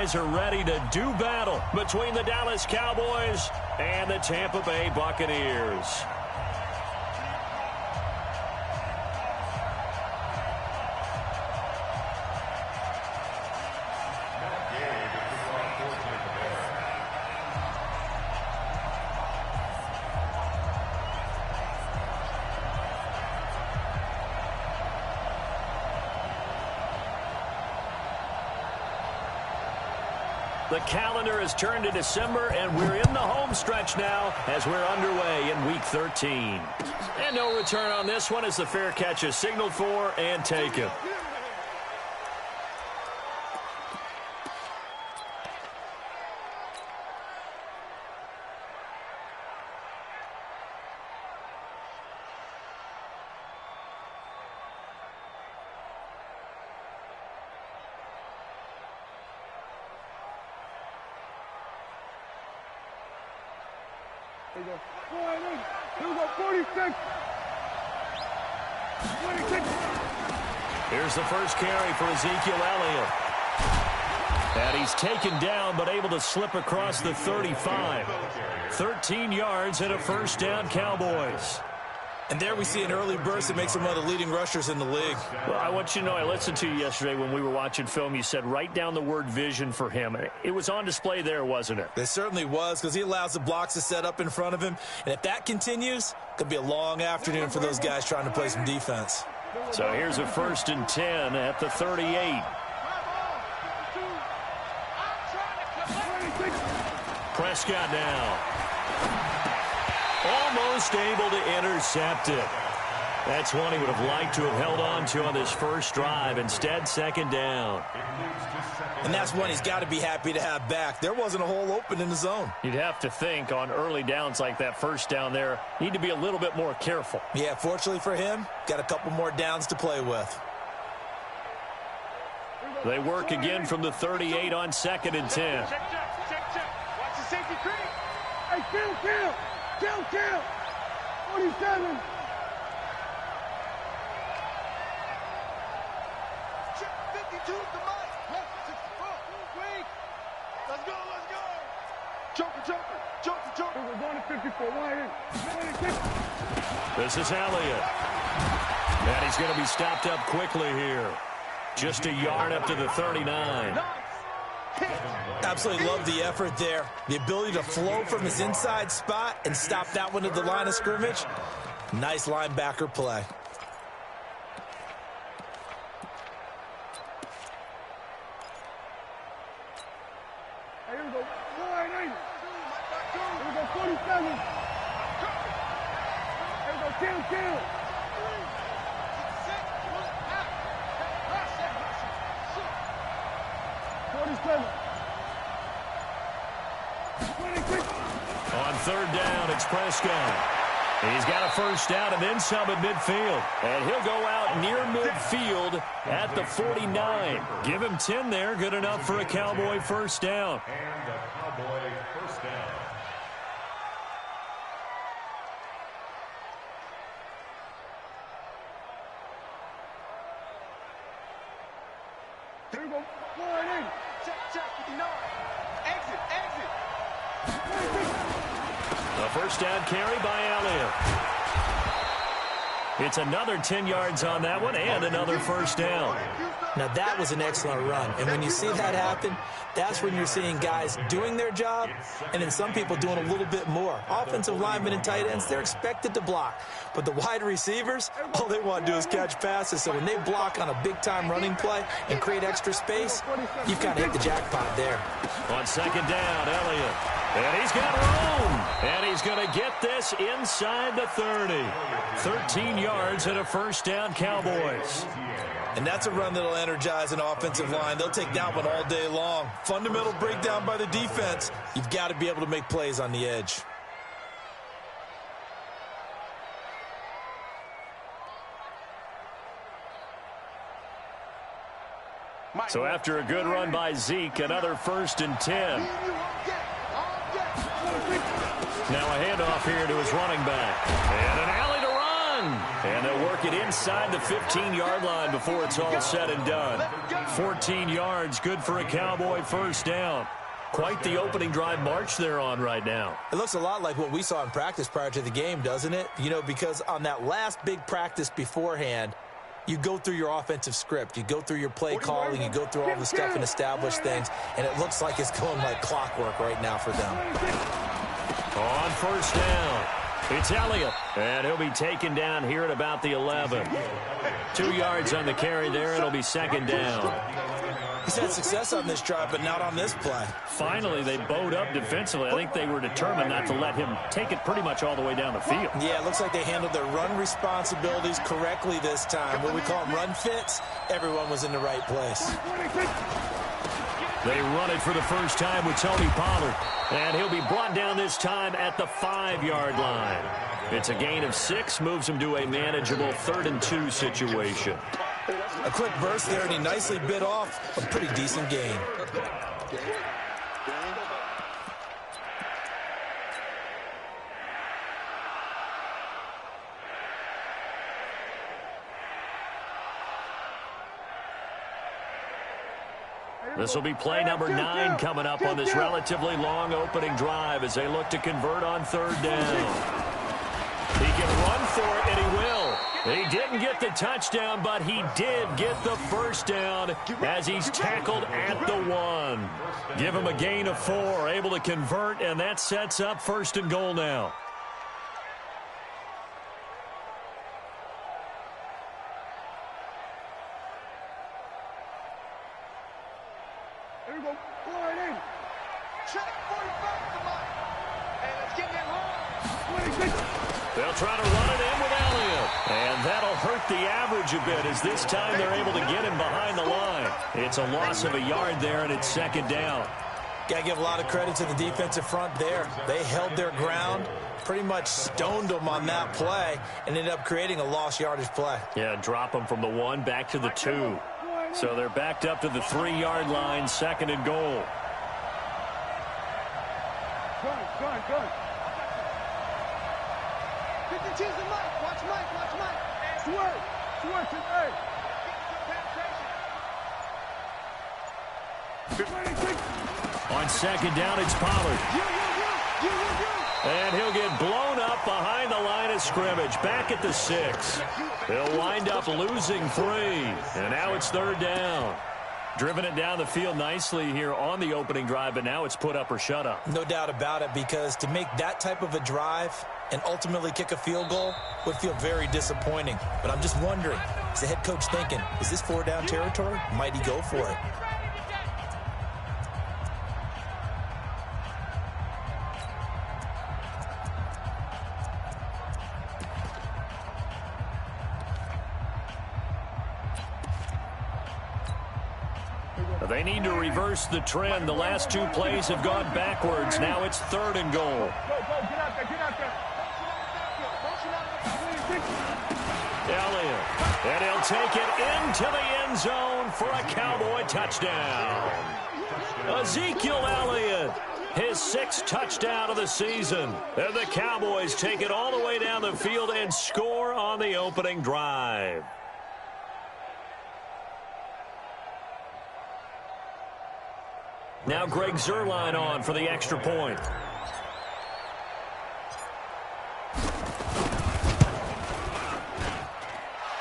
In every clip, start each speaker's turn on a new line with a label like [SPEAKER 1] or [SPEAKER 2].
[SPEAKER 1] guys are ready to do battle between the Dallas Cowboys and the Tampa Bay Buccaneers. The calendar has turned to December, and we're in the home stretch now as we're underway in Week 13. And no return on this one as the fair catch is signaled for and taken.
[SPEAKER 2] Here we go. 46. 26.
[SPEAKER 1] Here's the first carry for Ezekiel Elliott. And he's taken down but able to slip across the 35. 13 yards and a first down, Cowboys.
[SPEAKER 3] And there we see an early burst that makes him one of the leading rushers in the league.
[SPEAKER 1] Well, I want you to know, I listened to you yesterday when we were watching film. You said write down the word vision for him. It was on display there, wasn't it?
[SPEAKER 3] It certainly was, because he allows the blocks to set up in front of him. And if that continues, it could be a long afternoon for those guys trying to play some defense.
[SPEAKER 1] So here's a 1st and 10 at the 38. Prescott now. Almost able to intercept it. That's one he would have liked to have held on to on this first drive. Instead, 2nd down.
[SPEAKER 3] And that's one he's got to be happy to have back. There wasn't a hole open in the zone.
[SPEAKER 1] You'd have to think on early downs like that first down there, need to be a little bit more careful.
[SPEAKER 3] Yeah, fortunately for him, got a couple more downs to play with.
[SPEAKER 1] They work again from the 38 on 2nd and 10.
[SPEAKER 2] Check. Watch the safety creep. Hey, kill. 47. Check 52 to Mike. 64. Wait. Let's go. Joker. We're going to 54. Wide in. 26.
[SPEAKER 1] This is Elliott. And he's going to be stopped up quickly here. Just a yard up to the 39.
[SPEAKER 3] Absolutely love the effort there. The ability to flow from his inside spot and stop that one at the line of scrimmage. Nice linebacker play.
[SPEAKER 2] Hey, here we go. Wide in. Here we go. 47. Here we go. Kill. 47. 26.
[SPEAKER 1] On 3rd down, it's Prescott. He's got a first down and then some at midfield. And he'll go out near midfield at the 49. Give him 10 there. Good enough for a Cowboy first down.
[SPEAKER 4] And a Cowboy first down.
[SPEAKER 2] Here we go. Wide in. Check. 59. Exit.
[SPEAKER 1] A first down carry by Elliott. It's another 10 yards on that one and another first down.
[SPEAKER 3] Now that was an excellent run. And when you see that happen, that's when you're seeing guys doing their job and then some people doing a little bit more. Offensive linemen and tight ends, they're expected to block. But the wide receivers, all they want to do is catch passes. So when they block on a big-time running play and create extra space, you've kind of hit the jackpot there.
[SPEAKER 1] On 2nd down, Elliott. And he's got room. And he's going to get this inside the 30. 13 yards and a first down, Cowboys.
[SPEAKER 3] And that's a run that'll energize an offensive line. They'll take that one all day long. Fundamental breakdown by the defense. You've got to be able to make plays on the edge.
[SPEAKER 1] So after a good run by Zeke, another 1st and 10. Now a handoff here to his running back. And an alley to run. And they'll work it inside the 15-yard line before it's all said and done. 14 yards, good for a Cowboy first down. Quite the opening drive march they're on right now.
[SPEAKER 3] It looks a lot like what we saw in practice prior to the game, doesn't it? You know, because on that last big practice beforehand, you go through your offensive script. You go through your play calling. You go through all the stuff and establish things. And it looks like it's going like clockwork right now for them.
[SPEAKER 1] On first down, it's Elliott. And he'll be taken down here at about the 11. 2 yards on the carry there. It'll be second down.
[SPEAKER 3] He's had success on this drive, but not on this play.
[SPEAKER 1] Finally, they bowed up defensively. I think they were determined not to let him take it pretty much all the way down the field.
[SPEAKER 3] Yeah, it looks like they handled their run responsibilities correctly this time. What we call them run fits, everyone was in the right place.
[SPEAKER 1] They run it for the first time with Tony Pollard. And he'll be brought down this time at the 5-yard line. It's a gain of 6, moves him to a manageable 3rd and 2 situation.
[SPEAKER 3] A quick burst there, and he nicely bit off a pretty decent gain.
[SPEAKER 1] This will be play number 9 coming up on this relatively long opening drive as they look to convert on 3rd down. He can run for it, and he will. He didn't get the touchdown, but he did get the first down as he's tackled at the 1. Give him a gain of 4, able to convert, and that sets up 1st and goal now.
[SPEAKER 2] Here we go. Line in.
[SPEAKER 5] Check 45, come on. Hey, let's get that home.
[SPEAKER 2] 26.
[SPEAKER 1] They'll try to run it in with Elliott. And that'll hurt the average a bit as this time they're able to get him behind the line. It's a loss of a yard there, and it's 2nd down.
[SPEAKER 3] Got to give a lot of credit to the defensive front there. They held their ground, pretty much stoned them on that play, and ended up creating a lost yardage play.
[SPEAKER 1] Yeah, drop them from the 1 back to the 2. So they're backed up to the 3-yard line, 2nd and goal.
[SPEAKER 2] Gun.
[SPEAKER 5] 52's the Mike. Watch Mike.
[SPEAKER 2] Swerve. Hey. 26.
[SPEAKER 1] On 2nd down, it's Pollard. And he'll get blown up behind the line of scrimmage, back at the 6. He'll wind up losing 3. And now it's 3rd down. Driven it down the field nicely here on the opening drive, but now it's put up or shut up.
[SPEAKER 3] No doubt about it, because to make that type of a drive and ultimately kick a field goal would feel very disappointing. But I'm just wondering, is the head coach thinking, is this 4-down territory? Might he go for it?
[SPEAKER 1] They need to reverse the trend. The last 2 plays have gone backwards. Now it's 3rd and goal.
[SPEAKER 2] Go. Get out there.
[SPEAKER 1] Elliott. And he'll take it into the end zone for a Cowboy touchdown. Ezekiel Elliott, his 6th touchdown of the season. And the Cowboys take it all the way down the field and score on the opening drive. Now Greg Zuerlein on for the extra point.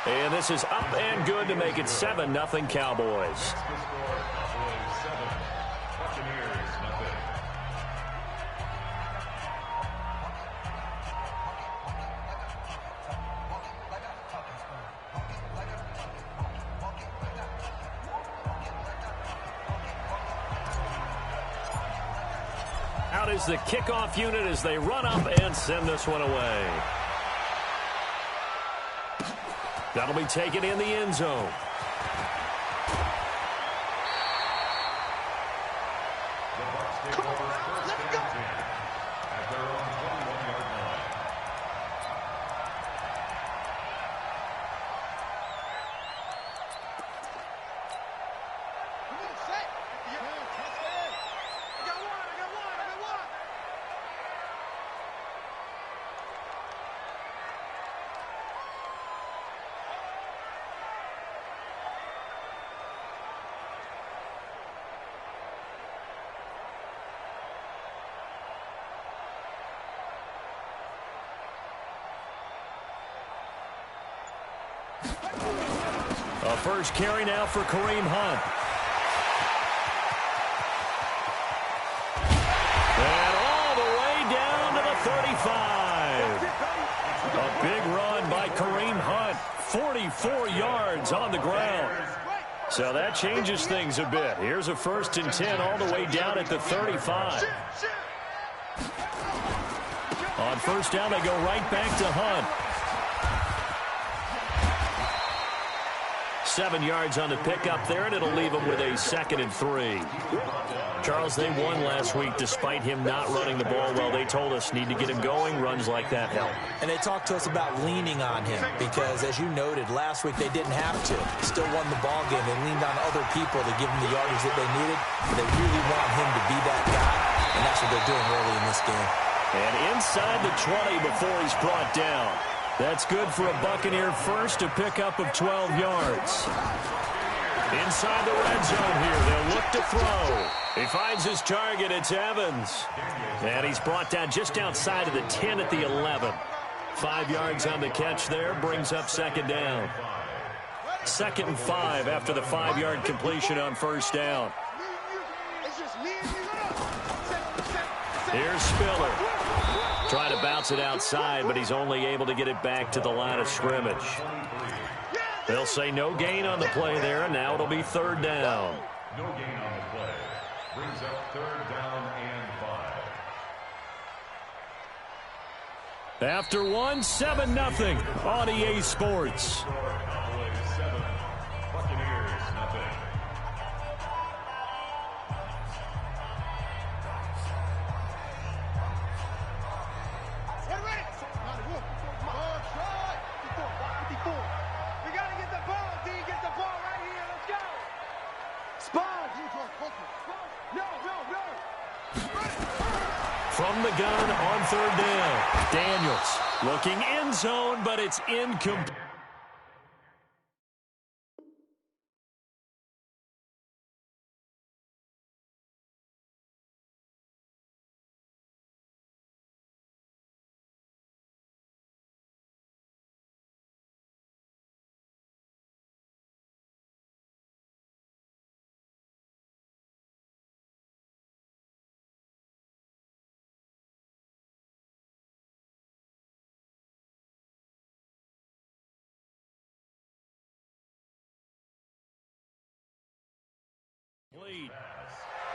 [SPEAKER 1] And this is up and good to make it 7-0 Cowboys. Out is the kickoff unit as they run up and send this one away. That'll be taken in the end zone.
[SPEAKER 5] Come on, let's go.
[SPEAKER 4] At their own 21-yard line.
[SPEAKER 5] Come on, set. I got one.
[SPEAKER 1] A first carry now for Kareem Hunt. And all the way down to the 35. A big run by Kareem Hunt. 44 yards on the ground. So that changes things a bit. Here's a 1st and 10 all the way down at the 35. On first down, they go right back to Hunt. 7 yards on the pickup there, and it'll leave them with a 2nd and 3. Charles, they won last week despite him not running the ball well. They told us need to get him going. Runs like that help.
[SPEAKER 3] And they talked to us about leaning on him because, as you noted, last week they didn't have to. Still won the ball game. They leaned on other people to give them the yardage that they needed. But they really want him to be that guy, and that's what they're doing early in this game.
[SPEAKER 1] And inside the 20 before he's brought down. That's good for a Buccaneer first, a pickup of 12 yards. Inside the red zone here, they'll look to throw. He finds his target, it's Evans. And he's brought down just outside of the 10 at the 11. 5 yards on the catch there, brings up 2nd down. 2nd and 5 after the 5-yard completion on first down. Here's Spiller. Trying to bounce it outside, but he's only able to get it back to the line of scrimmage. They'll say no gain on the play there, and now it'll be 3rd down.
[SPEAKER 4] No gain on the play. Brings up 3rd down and 5.
[SPEAKER 1] After one, 7-0 on EA Sports.
[SPEAKER 4] Cowboys 7, Buccaneers nothing.
[SPEAKER 1] From the gun on 3rd down. Daniels looking end zone, but it's incomplete.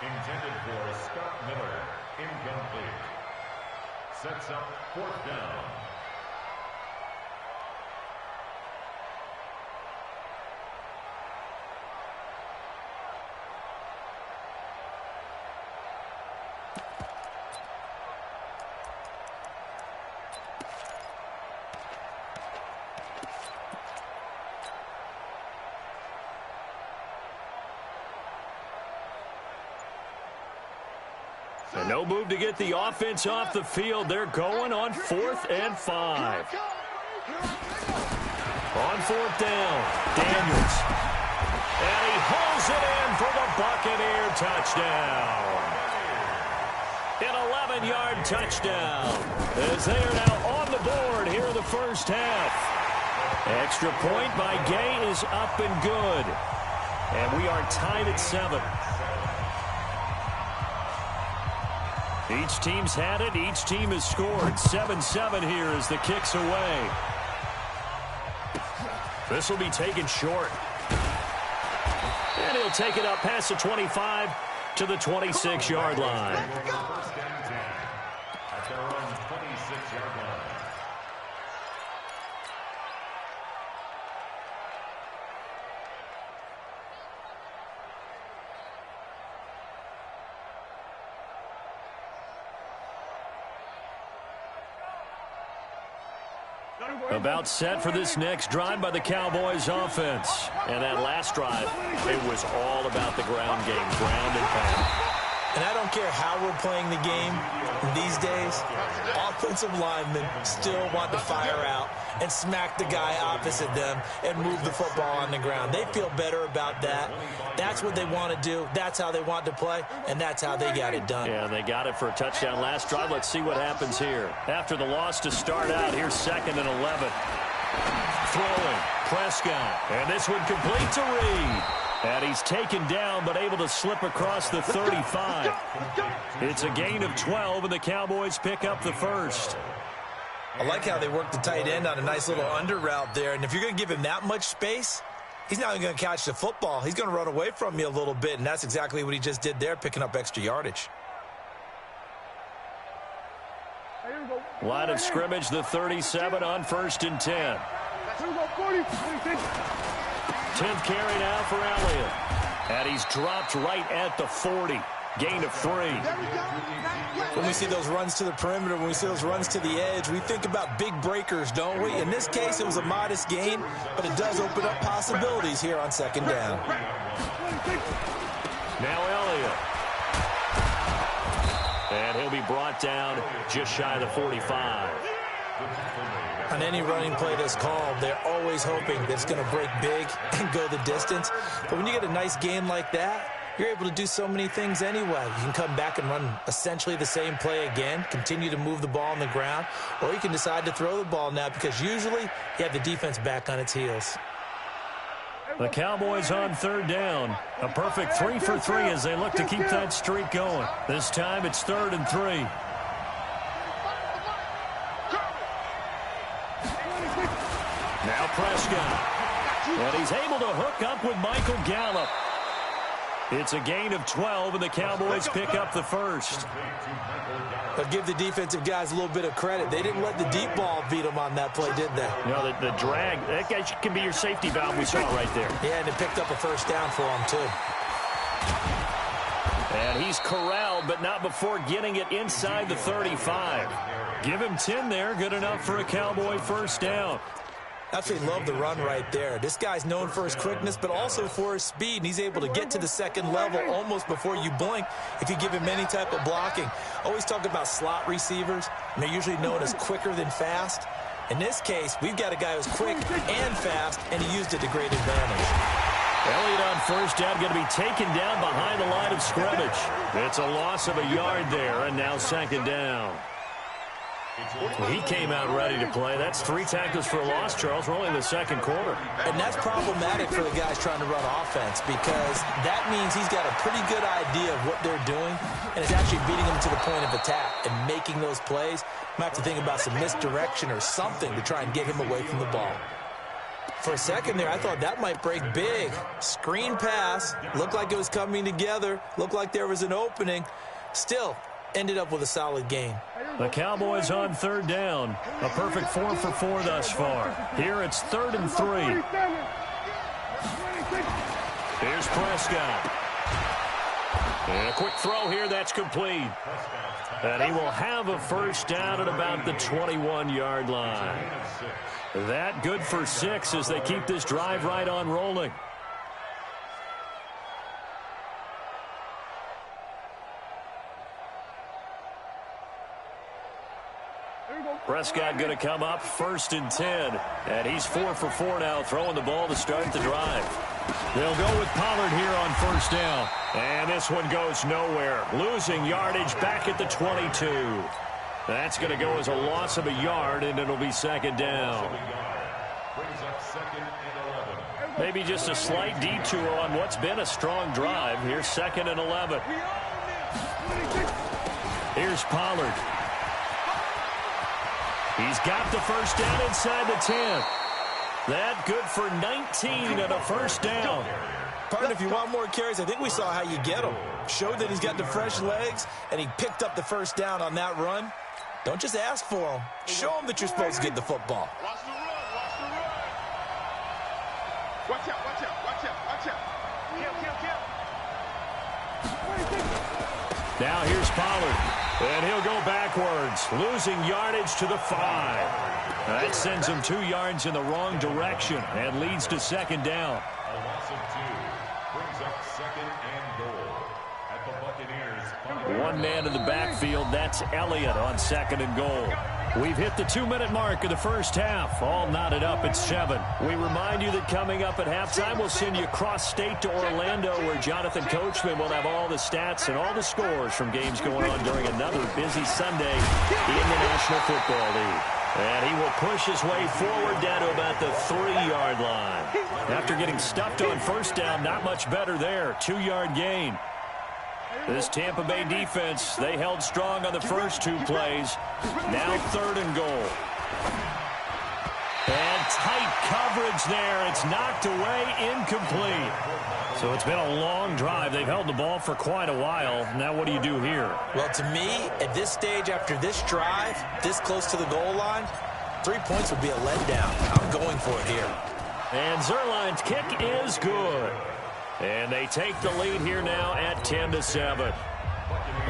[SPEAKER 4] Intended for Scott Miller. Incomplete. Sets up 4th down.
[SPEAKER 1] And no move to get the offense off the field. They're going on 4th and 5. On 4th down, Daniels. And he hauls it in for the Buccaneer touchdown. An 11-yard touchdown as they are now on the board here in the first half. Extra point by Gay is up and good. And we are tied at 7. Each team's had it. Each team has scored. 7-7 here as the kick's away. This will be taken short. And he'll take it up past the 25 to the 26-yard line.
[SPEAKER 4] First and 10 at their own 26-yard line.
[SPEAKER 1] About set for this next drive by the Cowboys offense. And that last drive, it was all about the ground game, ground and pound.
[SPEAKER 3] And I don't care how we're playing the game these days, offensive linemen still want to fire out and smack the guy opposite them and move the football on the ground. They feel better about that. That's what they want to do. That's how they want to play, and that's how they got it done.
[SPEAKER 1] Yeah, they got it for a touchdown last drive. Let's see what happens here. After the loss to start out, here's 2nd and 11. throwing. Prescott. And this one complete to Reed. And he's taken down but able to slip across the 35. It's a gain of 12, and the Cowboys pick up the first.
[SPEAKER 3] I like how they work the tight end on a nice little under route there. And if you're going to give him that much space, he's not even going to catch the football. He's going to run away from you a little bit, and that's exactly what he just did there, picking up extra yardage.
[SPEAKER 1] Line of scrimmage, the 37 on 1st and 10. 10th carry now for Elliott. And he's dropped right at the 40. Gain of 3.
[SPEAKER 3] When we see those runs to the perimeter, when we see those runs to the edge, we think about big breakers, don't we? In this case, it was a modest gain, but it does open up possibilities here on 2nd down.
[SPEAKER 1] Now Elliott. And he'll be brought down just shy of the 45.
[SPEAKER 3] On any running play that's called, they're always hoping that it's going to break big and go the distance. But when you get a nice gain like that, you're able to do so many things anyway. You can come back and run essentially the same play again, continue to move the ball on the ground, or you can decide to throw the ball now because usually you have the defense back on its heels.
[SPEAKER 1] The Cowboys on 3rd down. A perfect 3 for 3 as they look to keep that streak going. This time it's 3rd and 3. Now Prescott. And he's able to hook up with Michael Gallup. It's a gain of 12, and the Cowboys pick up the first.
[SPEAKER 3] But give the defensive guys a little bit of credit. They didn't let the deep ball beat them on that play, did they?
[SPEAKER 1] You know, the drag, that guy can be your safety valve. We saw it right there.
[SPEAKER 3] Yeah, and it picked up a 1st down for him, too.
[SPEAKER 1] And he's corralled, but not before getting it inside the 35. Give him 10 there. Good enough for a Cowboy 1st down.
[SPEAKER 3] Absolutely love the run right there. This guy's known for his quickness, but also for his speed. And he's able to get to the 2nd level almost before you blink if you give him any type of blocking. Always talk about slot receivers, and they're usually known as quicker than fast. In this case, we've got a guy who's quick and fast, and he used it to great advantage.
[SPEAKER 1] Elliott on 1st down, going to be taken down behind the line of scrimmage. It's a loss of a yard there, and now 2nd down. He came out ready to play. That's 3 tackles for a loss, Charles. We're only in the 2nd quarter.
[SPEAKER 3] And that's problematic for the guys trying to run offense because that means he's got a pretty good idea of what they're doing and is actually beating them to the point of attack and making those plays. Might have to think about some misdirection or something to try and get him away from the ball. For a second there, I thought that might break big. Screen pass. Looked like it was coming together. Looked like there was an opening. Still, ended up with a solid gain.
[SPEAKER 1] The Cowboys on 3rd down. A perfect 4 for 4 thus far. Here it's 3rd and 3. Here's Prescott. And a quick throw here, that's complete. And he will have a 1st down at about the 21-yard line. That good for 6 as they keep this drive right on rolling. Prescott going to come up 1st and 10. And he's 4 for 4 now, throwing the ball to start the drive. They'll go with Pollard here on 1st down. And this one goes nowhere. Losing yardage back at the 22. That's going to go as a loss of a yard, and it'll be 2nd down. Maybe just a slight detour on what's been a strong drive. Here's 2nd and 11. Here's Pollard. He's got the 1st down inside the 10. That good for 19 and a 1st down.
[SPEAKER 3] Pardon, if you want more carries, I think we saw how you get them. Showed that he's got the fresh legs, and he picked up the 1st down on that run. Don't just ask for them. Show them that you're supposed to get the football.
[SPEAKER 5] Watch the run. Watch the run. Watch out. Watch out. Watch out. Watch out. Kill.
[SPEAKER 1] Now here's Pollard. And he'll go backwards, losing yardage to the 5. That sends him 2 yards in the wrong direction and leads to 2nd down.
[SPEAKER 4] A loss of 2 brings up 2nd and goal at the Buccaneers.
[SPEAKER 1] 1 man in the backfield, that's Elliott on 2nd and goal. We've hit the 2-minute mark of the 1st half. All knotted up at 7. We remind you that coming up at halftime, we'll send you cross-state to Orlando, where Jonathan Coachman will have all the stats and all the scores from games going on during another busy Sunday in the National Football League. And he will push his way forward down to about the 3-yard line. After getting stuffed on first down, not much better there. 2-yard gain. This Tampa Bay defense, they held strong on the first 2 plays. Now 3rd and goal. And tight coverage there. It's knocked away, incomplete. So it's been a long drive. They've held the ball for quite a while. Now what do you do here?
[SPEAKER 3] Well, to me, at this stage, after this drive, this close to the goal line, 3 points would be a letdown. I'm going for it here. And
[SPEAKER 1] Zuerlein's kick is good. And they take the lead here now at 10-7.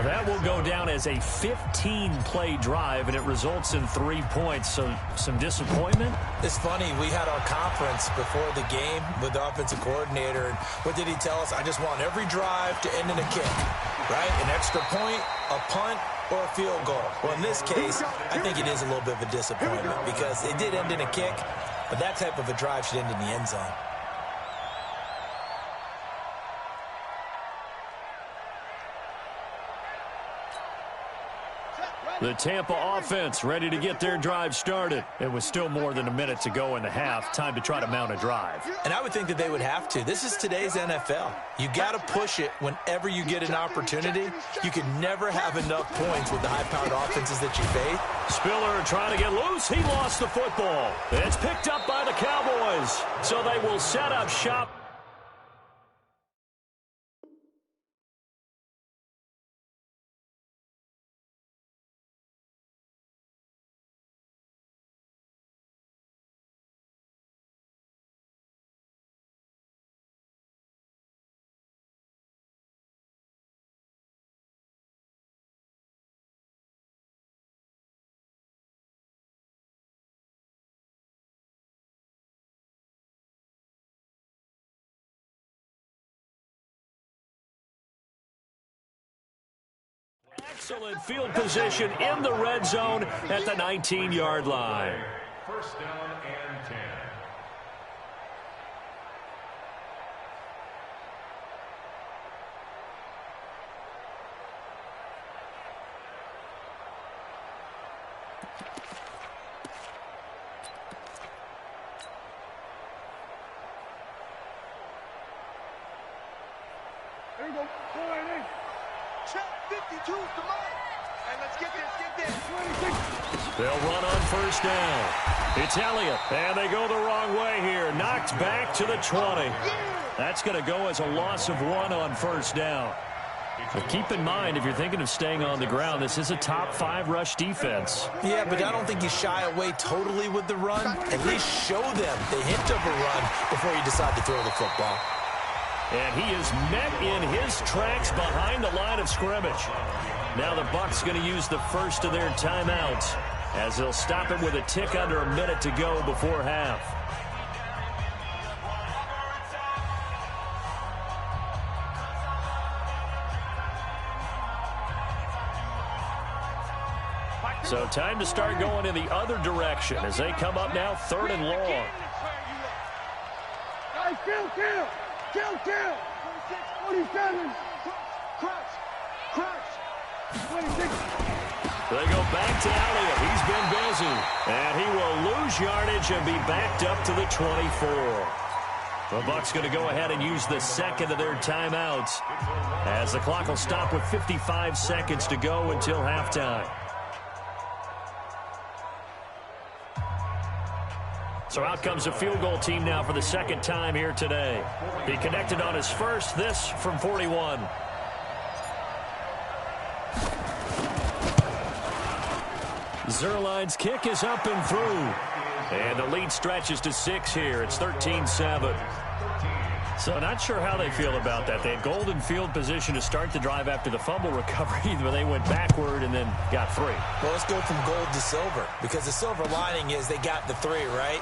[SPEAKER 1] That will go down as a 15-play drive, and it results in 3 points. So some disappointment?
[SPEAKER 3] It's funny. We had our conference before the game with the offensive coordinator. And what did he tell us? I just want every drive to end in a kick, right? An extra point, a punt, or a field goal. Well, in this case, I think it is a little bit of a disappointment because it did end in a kick, but that type of a drive should end in the end zone.
[SPEAKER 1] The Tampa offense ready to get their drive started. It was still more than a minute to go in the half. Time to try to mount a drive.
[SPEAKER 3] And I would think that they would have to. This is today's NFL. You got to push it whenever you get an opportunity. You can never have enough points with the high-powered offenses that you face.
[SPEAKER 1] Spiller trying to get loose. He lost the football. It's picked up by the Cowboys. So they will set up shop. Excellent field position in the red zone at the 19-yard line.
[SPEAKER 4] First down and 10.
[SPEAKER 2] There you go. 4-8.
[SPEAKER 5] Check 52's the mark. And let's get this.
[SPEAKER 2] 26.
[SPEAKER 1] They'll run on first down. It's Elliott, and they go the wrong way here. Knocked back to the 20. That's going to go as a loss of 1 on first down. But keep in mind, if you're thinking of staying on the ground, this is a top 5 rush defense.
[SPEAKER 3] Yeah, but I don't think you shy away totally with the run. At least show them the hint of a run before you decide to throw the football.
[SPEAKER 1] And he is met in his tracks behind the line of scrimmage. Now the Bucs going to use the first of their timeouts as they'll stop it with a tick under a minute to go before half. So time to start going in the other direction as they come up now 3rd and long.
[SPEAKER 2] Guys, kill. 47.
[SPEAKER 5] Crush.
[SPEAKER 2] 26.
[SPEAKER 1] They go back to Elliott. He's been busy. And he will lose yardage and be backed up to the 24. The Bucs going to go ahead and use the second of their timeouts as the clock will stop with 55 seconds to go until halftime. So out comes a field goal team now for the second time here today. He connected on his first, this from 41. Zuerlein's kick is up and through. And the lead stretches to 6 here. It's 13-7. So not sure how they feel about that. They had golden field position to start the drive after the fumble recovery, but they went backward and then got 3.
[SPEAKER 3] Well, let's go from gold to silver, because the silver lining is they got the 3, right?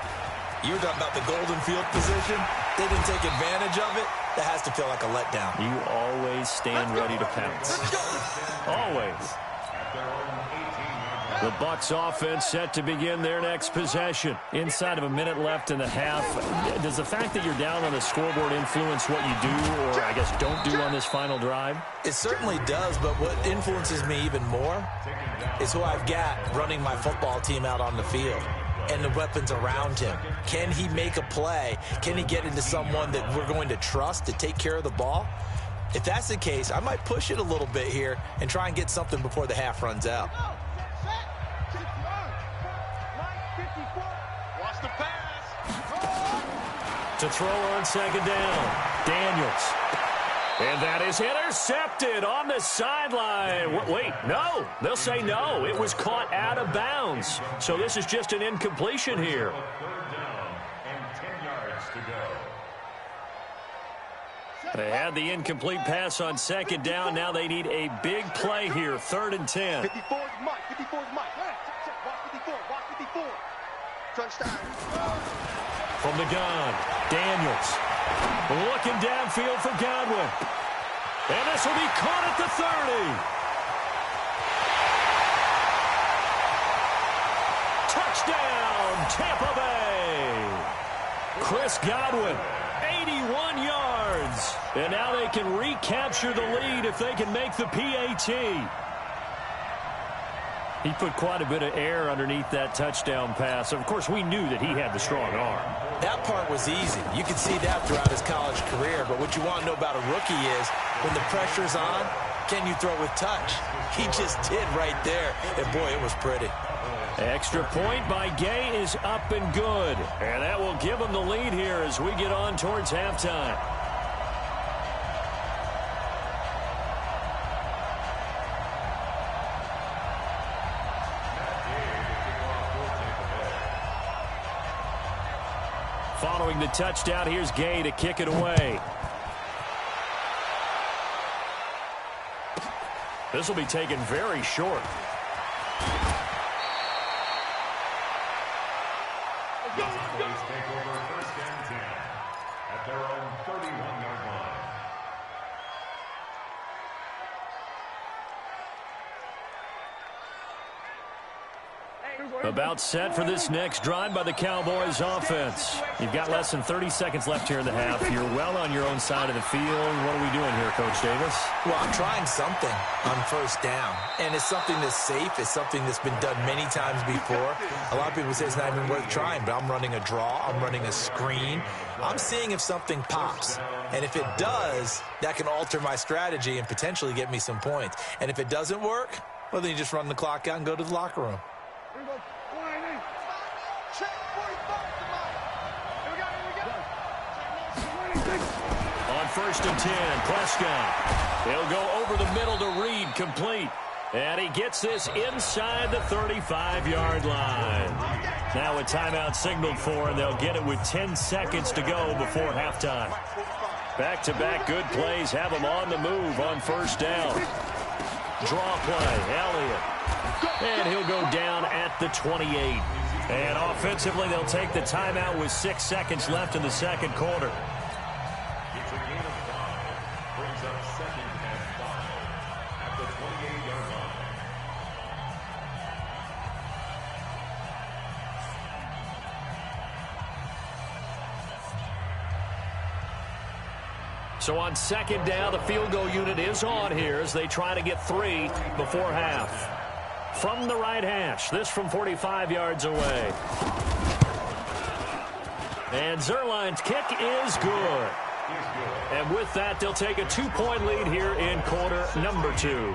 [SPEAKER 3] You were talking about the golden field position. They didn't take advantage of it. That has to feel like a letdown.
[SPEAKER 1] You always stand ready to pounce. Always. The Bucs offense set to begin their next possession. Inside of a minute left in the half. Does the fact that you're down on the scoreboard influence what you do, or I guess don't do on this final drive?
[SPEAKER 3] It certainly does, but what influences me even more is who I've got running my football team out on the field and the weapons around him. Can he make a play? Can he get into someone that we're going to trust to take care of the ball? If that's the case, I might push it a little bit here and try and get something before the half runs out.
[SPEAKER 5] Watch the pass.
[SPEAKER 1] To throw on second down, Daniels. And that is intercepted on the sideline. Wait, no. They'll say no. It was caught out of bounds. So this is just an incompletion here.
[SPEAKER 4] Third down and 10 yards to go.
[SPEAKER 1] They had the incomplete pass on second down. Now they need a big play here, 3rd and 10.
[SPEAKER 5] 54 is Mike. 54 is Mike. Check. Watch 54. Watch 54. Touchdown.
[SPEAKER 1] From the gun, Daniels. Looking downfield for Godwin. And this will be caught at the 30. Touchdown, Tampa Bay. Chris Godwin, 81 yards. And now they can recapture the lead if they can make the PAT. He put quite a bit of air underneath that touchdown pass. Of course, we knew that he had the strong arm.
[SPEAKER 3] That part was easy. You could see that throughout his college career. But what you want to know about a rookie is when the pressure's on, can you throw with touch? He just did right there. And, boy, it was pretty.
[SPEAKER 1] Extra point by Gay is up and good. And that will give him the lead here as we get on towards halftime. Following the touchdown, here's Gay to kick it away. This will be taken very short.
[SPEAKER 4] Please take over 1st and 10 at their own 31-yard line.
[SPEAKER 1] About set for this next drive by the Cowboys offense. You've got less than 30 seconds left here in the half. You're well on your own side of the field. What are we doing here, Coach Davis?
[SPEAKER 3] Well, I'm trying something on 1st down. And it's something that's safe. It's something that's been done many times before. A lot of people say it's not even worth trying, but I'm running a draw. I'm running a screen. I'm seeing if something pops. And if it does, that can alter my strategy and potentially get me some points. And if it doesn't work, well, then you just run the clock out and go to the locker room.
[SPEAKER 5] Check. 45 to Mike. Here we go.
[SPEAKER 1] On 1st and 10, Prescott. He'll go over the middle to Reed, complete. And he gets this inside the 35-yard line. Now a timeout signaled for, and they'll get it with 10 seconds to go before halftime. Back-to-back good plays have him on the move on 1st down. Draw play, Elliott. And he'll go down at the 28. And offensively, they'll take the timeout with 6 seconds left in the second quarter.
[SPEAKER 4] It's a gain of 5. Brings up 2nd and 5 at the 28-yard line.
[SPEAKER 1] So on 2nd down, the field goal unit is on here as they try to get 3 before half. From the right hash, this from 45 yards away. And Zerline's kick is good. And with that, they'll take a 2-point lead here in quarter number 2.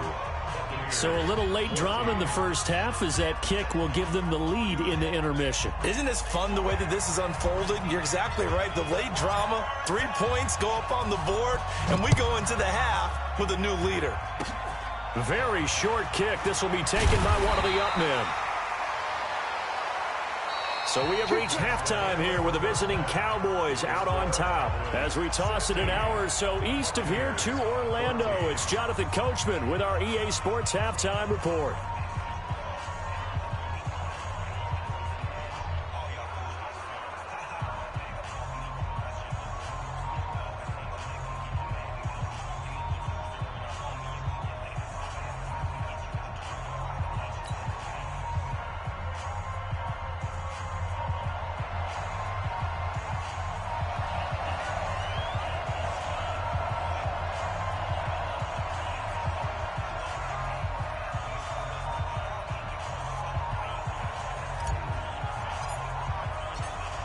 [SPEAKER 1] So a little late drama in the first half as that kick will give them the lead in the intermission.
[SPEAKER 3] Isn't this fun the way that this is unfolding? You're exactly right. The late drama, 3 points go up on the board, and we go into the half with a new leader.
[SPEAKER 1] Very short kick. This will be taken by one of the up men. So we have reached halftime here with the visiting Cowboys out on top. As we toss it an hour or so east of here to Orlando, it's Jonathan Coachman with our EA Sports Halftime Report.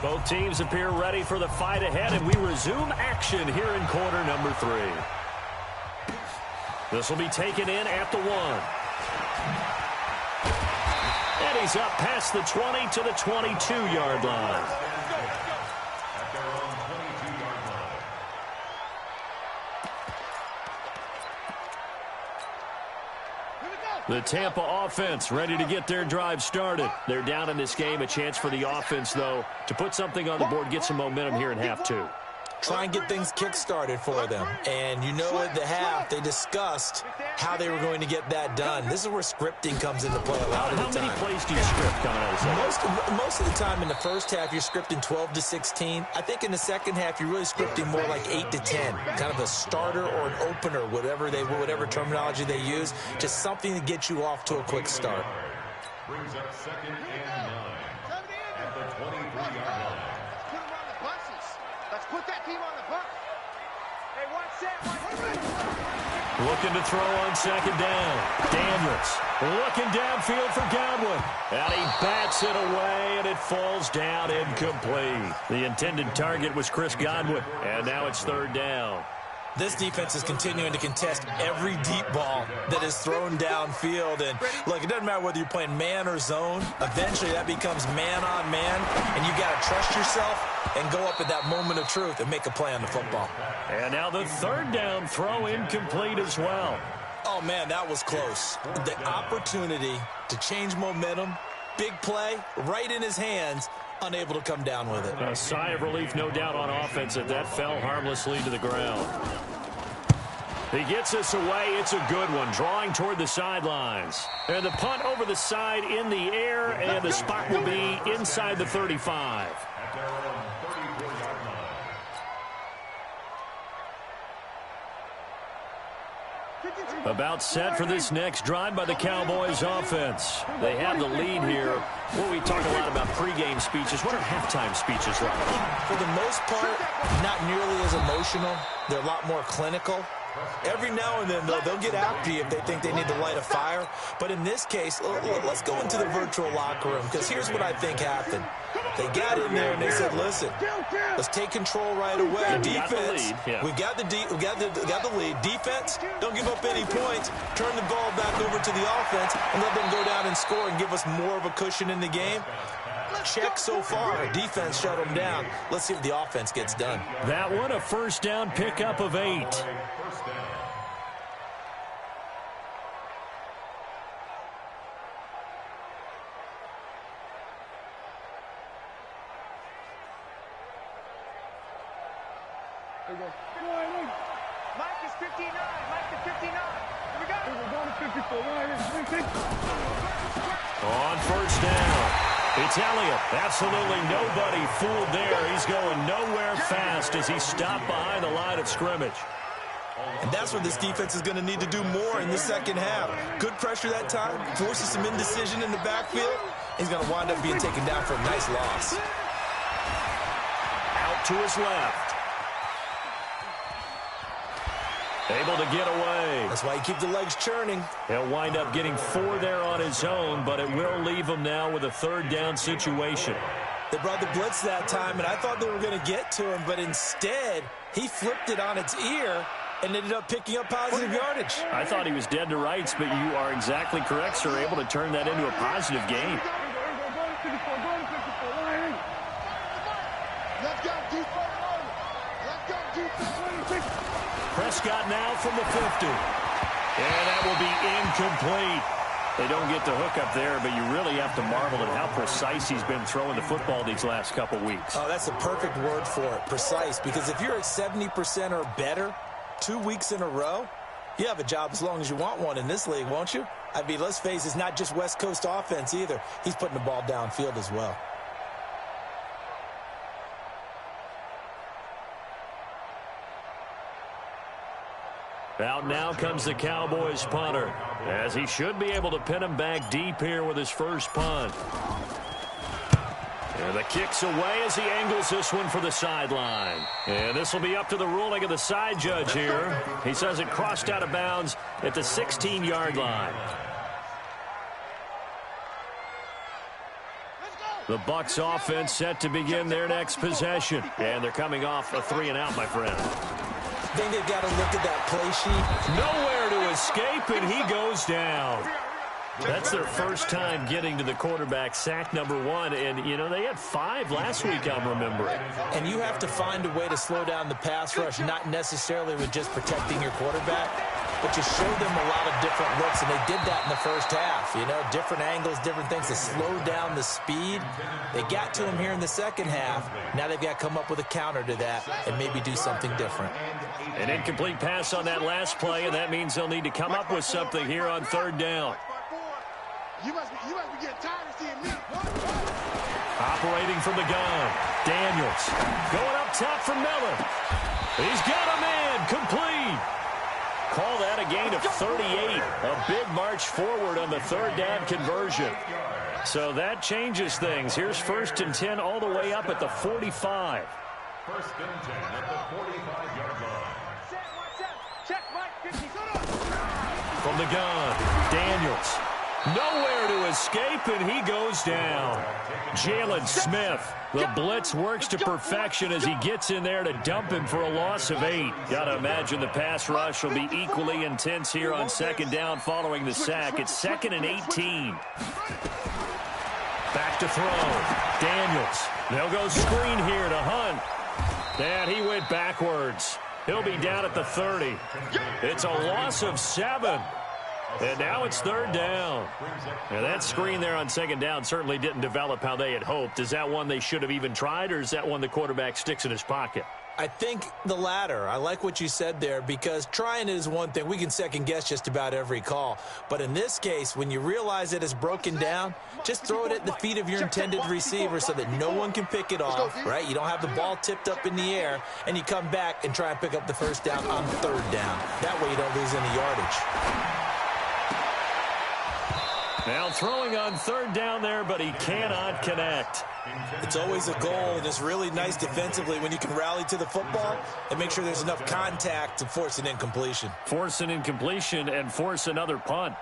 [SPEAKER 1] Both teams appear ready for the fight ahead, and we resume action here in quarter number 3. This will be taken in at the 1. And he's up past the 20 to the 22-yard line. The Tampa offense ready to get their drive started. They're down in this game. A chance for the offense, though, to put something on the board, get some momentum here in half 2.
[SPEAKER 3] Try and get things kick-started for them. And you know at the half, they discussed how they were going to get that done. This is where scripting comes into play a lot of the time.
[SPEAKER 1] How many plays do you script coming out of the second?
[SPEAKER 3] Most of the time in the first half, you're scripting 12 to 16. I think in the second half, you're really scripting more like 8 to 10. Kind of a starter or an opener, whatever terminology they use. Just something to get you off to a quick start.
[SPEAKER 4] Brings up 2nd and 9 at the 23-yard line.
[SPEAKER 5] Let's put that team on the bus. Hey, watch that.
[SPEAKER 1] Looking to throw on 2nd down. Daniels looking downfield for Godwin. And he bats it away, and it falls down incomplete. The intended target was Chris Godwin, and now it's 3rd down.
[SPEAKER 3] This defense is continuing to contest every deep ball that is thrown downfield. And, look, it doesn't matter whether you're playing man or zone. Eventually, that becomes man-on-man, and you got to trust yourself and go up at that moment of truth and make a play on the football.
[SPEAKER 1] And now the 3rd down throw incomplete as well.
[SPEAKER 3] Oh, man, that was close. The opportunity to change momentum, big play, right in his hands, unable to come down with it.
[SPEAKER 1] A sigh of relief, no doubt, on offense that fell harmlessly to the ground. He gets this away. It's a good one, drawing toward the sidelines. And the punt over the side in the air, and the spot will be inside the 35.
[SPEAKER 4] At their own 34-yard line.
[SPEAKER 1] About set for this next drive by the Cowboys offense. They have the lead here. Well, we talk a lot about pregame speeches. What are halftime speeches like?
[SPEAKER 3] For the most part, not nearly as emotional. They're a lot more clinical. Every now and then, though, they'll get after you if they think they need to light a fire. But in this case, let's go into the virtual locker room, because here's what I think happened. They got in there and they said, listen, let's take control right away. Defense, we got the lead. Defense, don't give up any points. Turn the ball back over to the offense and let them go down and score and give us more of a cushion in the game. Check so far. Defense shut them down. Let's see if the offense gets done.
[SPEAKER 1] That one, a 1st down pickup of 8.
[SPEAKER 5] Mike is 59. Mike is 59. Here we go.
[SPEAKER 2] We're going to 54.
[SPEAKER 1] On 1st down, it's Elliott. Absolutely nobody fooled there. He's going nowhere fast as he stopped behind the line of scrimmage.
[SPEAKER 3] And that's what this defense is going to need to do more in the second half. Good pressure that time, forces some indecision in the backfield. He's going to wind up being taken down for a nice loss.
[SPEAKER 1] Out to his left. Able to get away.
[SPEAKER 3] That's why you keep the legs churning.
[SPEAKER 1] He'll wind up getting 4 there on his own, but it will leave him now with a 3rd down situation.
[SPEAKER 3] They brought the blitz that time, and I thought they were going to get to him, but instead, he flipped it on its ear and ended up picking up positive yardage.
[SPEAKER 1] I thought he was dead to rights, but you are exactly correct, sir, able to turn that into a positive gain.
[SPEAKER 5] Let's go, defense. Let's go, defense.
[SPEAKER 1] Prescott now from the 50. And that will be incomplete. They don't get the hook up there, but you really have to marvel at how precise he's been throwing the football these last couple weeks.
[SPEAKER 3] Oh, that's a perfect word for it, precise, because if you're at 70% or better 2 weeks in a row, you have a job as long as you want one in this league, won't you? I mean, let's face it, it's not just West Coast offense either. He's putting the ball downfield as well.
[SPEAKER 1] Out now comes the Cowboys punter, as he should be able to pin him back deep here with his first punt. And the kick's away as he angles this one for the sideline. And this will be up to the ruling of the side judge here. He says it crossed out of bounds at the 16-yard line.
[SPEAKER 5] Let's go.
[SPEAKER 1] The Bucs offense set to begin their next possession. And they're coming off a 3-and-out, my friend.
[SPEAKER 3] I think they've got to look at that play sheet.
[SPEAKER 1] Nowhere to escape, and he goes down. That's their first time getting to the quarterback, sack number 1. And, you know, they had 5 last week, I'm remembering.
[SPEAKER 3] And you have to find a way to slow down the pass rush, not necessarily with just protecting your quarterback, but you show them a lot of different looks, and they did that in the first half. You know, different angles, different things to slow down the speed. They got to him here in the second half. Now they've got to come up with a counter to that and maybe do something different.
[SPEAKER 1] An incomplete pass on that last play, and that means they'll need to come up with something here on 3rd down.
[SPEAKER 2] You must be getting tired of seeing me.
[SPEAKER 1] Operating from the gun, Daniels. Going up top for Miller. He's got a man, complete. Call that a gain of 38. A big march forward on the 3rd down conversion. So that changes things. Here's 1st and 10 all the way up at the 45.
[SPEAKER 4] 1st and 10 at the 45-yard line.
[SPEAKER 5] Check, Mike. 50.
[SPEAKER 1] From the gun, Daniels. Nowhere to escape, and he goes down. Jalen Smith. The blitz works to perfection as he gets in there to dump him for a loss of 8. Got to imagine the pass rush will be equally intense here on 2nd down following the sack. It's 2nd and 18. Back to throw. Daniels. They'll go screen here to Hunt. And he went backwards. He'll be down at the 30. It's a loss of 7. And now it's 3rd down. Now that screen there on 2nd down certainly didn't develop how they had hoped. Is that one they should have even tried, or is that one the quarterback sticks in his pocket?
[SPEAKER 3] I think the latter. I like what you said there, because trying it is one thing. We can second-guess just about every call. But in this case, when you realize it is broken down, just throw it at the feet of your intended receiver so that no one can pick it off, right? You don't have the ball tipped up in the air, and you come back and try and pick up the 1st down on 3rd down. That way you don't lose any yardage.
[SPEAKER 1] Now throwing on 3rd down there, but he cannot connect.
[SPEAKER 3] It's always a goal, and it's really nice defensively when you can rally to the football and make sure there's enough contact to force an incompletion.
[SPEAKER 1] Force an incompletion and force another punt.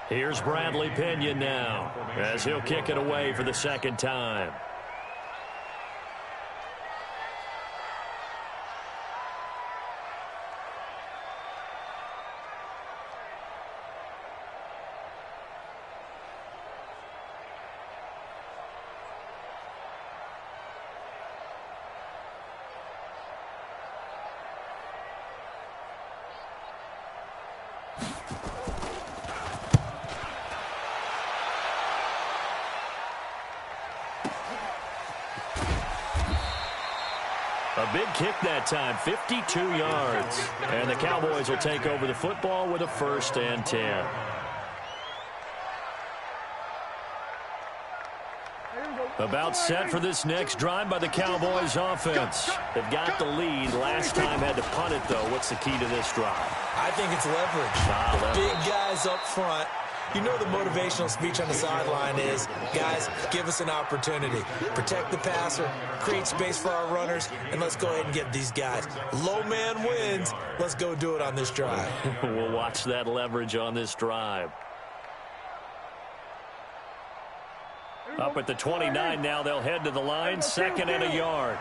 [SPEAKER 1] Here's Bradley Pinion now as he'll kick it away for the 2nd time. A big kick that time, 52 yards. And the Cowboys will take over the football with a 1st and 10. About set for this next drive by the Cowboys offense. They've got the lead. Last time had to punt it, though. What's the key to this drive?
[SPEAKER 3] I think it's leverage. The big guys up front. You know the motivational speech on the sideline is, guys, give us an opportunity. Protect the passer, create space for our runners, and let's go ahead and get these guys. Low man wins. Let's go do it on this drive.
[SPEAKER 1] We'll watch that leverage on this drive. Up at the 29 now, they'll head to the line, 2nd and a yard.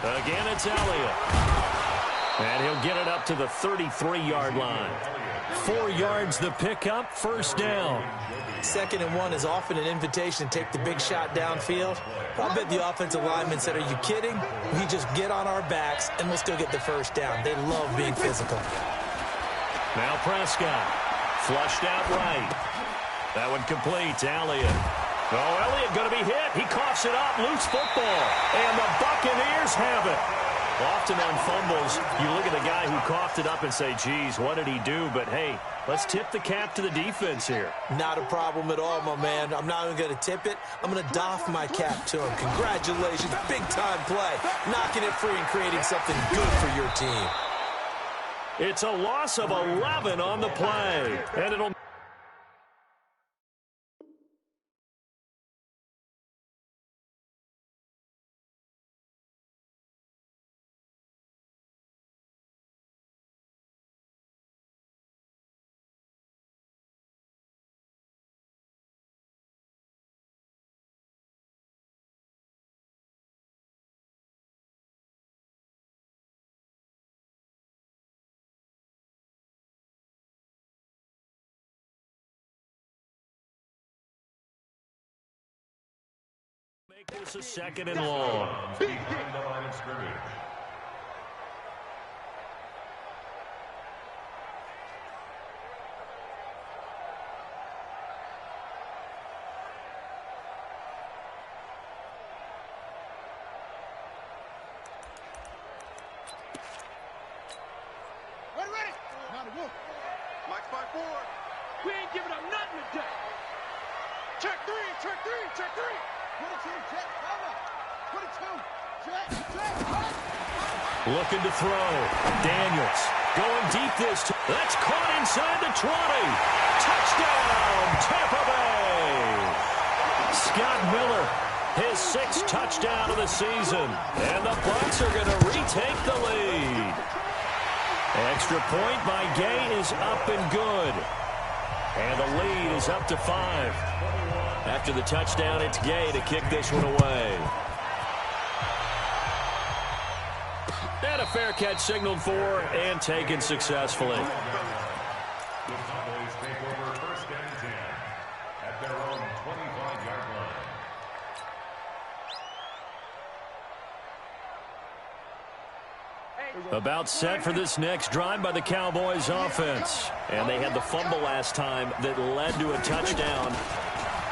[SPEAKER 1] Again, it's Elliott. And he'll get it up to the 33-yard line. 4 yards the pickup, 1st down.
[SPEAKER 3] 2nd and 1 is often an invitation to take the big shot downfield. I bet the offensive lineman said, are you kidding? We just get on our backs and let's go get the 1st down. They love being physical.
[SPEAKER 1] Now Prescott, flushed out right. That one complete to Elliott. Oh, Elliott going to be hit. He coughs it up, loose football. And the Buccaneers have it. Often on fumbles, you look at the guy who coughed it up and say, geez, what did he do? But, hey, let's tip the cap to the defense here.
[SPEAKER 3] Not a problem at all, my man. I'm not even going to tip it. I'm going to doff my cap to him. Congratulations. Big-time play. Knocking it free and creating something good for your team.
[SPEAKER 1] It's a loss of 11 on the play. And it'll Make this a 2nd and long.
[SPEAKER 4] Behind the line of scrimmage.
[SPEAKER 2] Ready. Now to go.
[SPEAKER 5] Mike's by 4.
[SPEAKER 2] We ain't giving up nothing today.
[SPEAKER 5] Check 3, check 3, check 3.
[SPEAKER 2] 22, check, cover. 22, check, check.
[SPEAKER 1] Looking to throw. Daniels going deep this time. That's caught inside the 20. Touchdown, Tampa Bay. Scott Miller, his 6th touchdown of the season. And the Bucs are going to retake the lead. Extra point by Gay is up and good. And the lead is up to 5. After the touchdown, it's Gay to kick this one away. And a fair catch signaled for and taken successfully.
[SPEAKER 4] The Cowboys take over 1st and 10 at their own 25-yard line.
[SPEAKER 1] About set for this next drive by the Cowboys offense. And they had the fumble last time that led to a touchdown.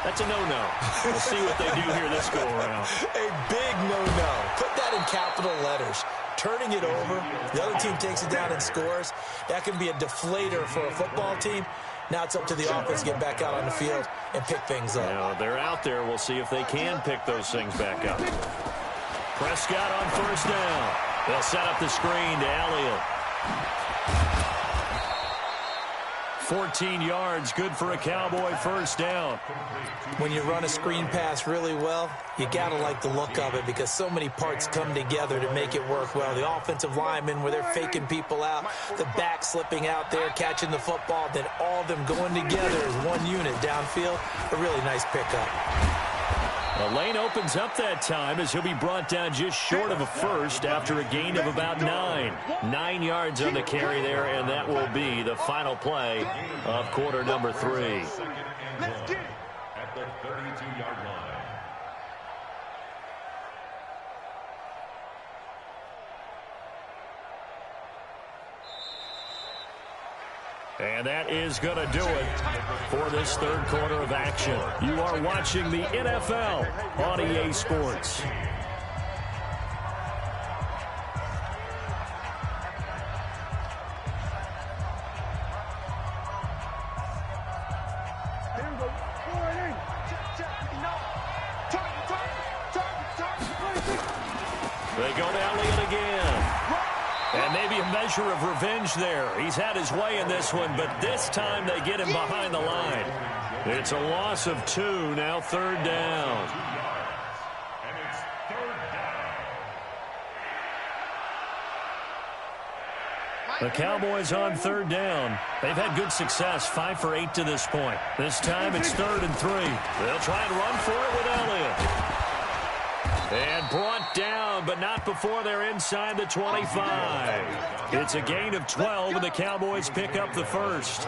[SPEAKER 1] That's a no-no. We'll see what they do here this go-around.
[SPEAKER 3] A big no-no. Put that in capital letters. Turning it over, the other team takes it down and scores. That can be a deflator for a football team. Now it's up to the offense to get back out on the field and pick things up.
[SPEAKER 1] Now, they're out there. We'll see if they can pick those things back up. Prescott on 1st down. They'll set up the screen to Elliott. 14 yards, good for a Cowboy 1st down.
[SPEAKER 3] When you run a screen pass really well, you got to like the look of it because so many parts come together to make it work well. The offensive linemen where they're faking people out, the back slipping out there, catching the football, then all of them going together as one unit downfield. A really nice pickup.
[SPEAKER 1] The lane opens up that time as he'll be brought down just short of a 1st after a gain of about 9. 9 yards on the carry there, and that will be the final play of quarter number 3.
[SPEAKER 5] Let's get it.
[SPEAKER 4] At the 32-yard line.
[SPEAKER 1] And that is going to do it for this 3rd quarter of action. You are watching the NFL on EA Sports.
[SPEAKER 2] Here we go. 4 and 8.
[SPEAKER 1] They go to Elliott again. And maybe a measure of revenge there. He's had his way in this one, but this time they get him behind the line. It's a loss of 2, now 3rd down.
[SPEAKER 4] And it's 3rd down.
[SPEAKER 1] The Cowboys on 3rd down. They've had good success, 5 for 8 to this point. This time it's 3rd and 3. They'll try and run for it with Elliott. And brought down, but not before they're inside the 25. It's a gain of 12, and the Cowboys pick up the 1st.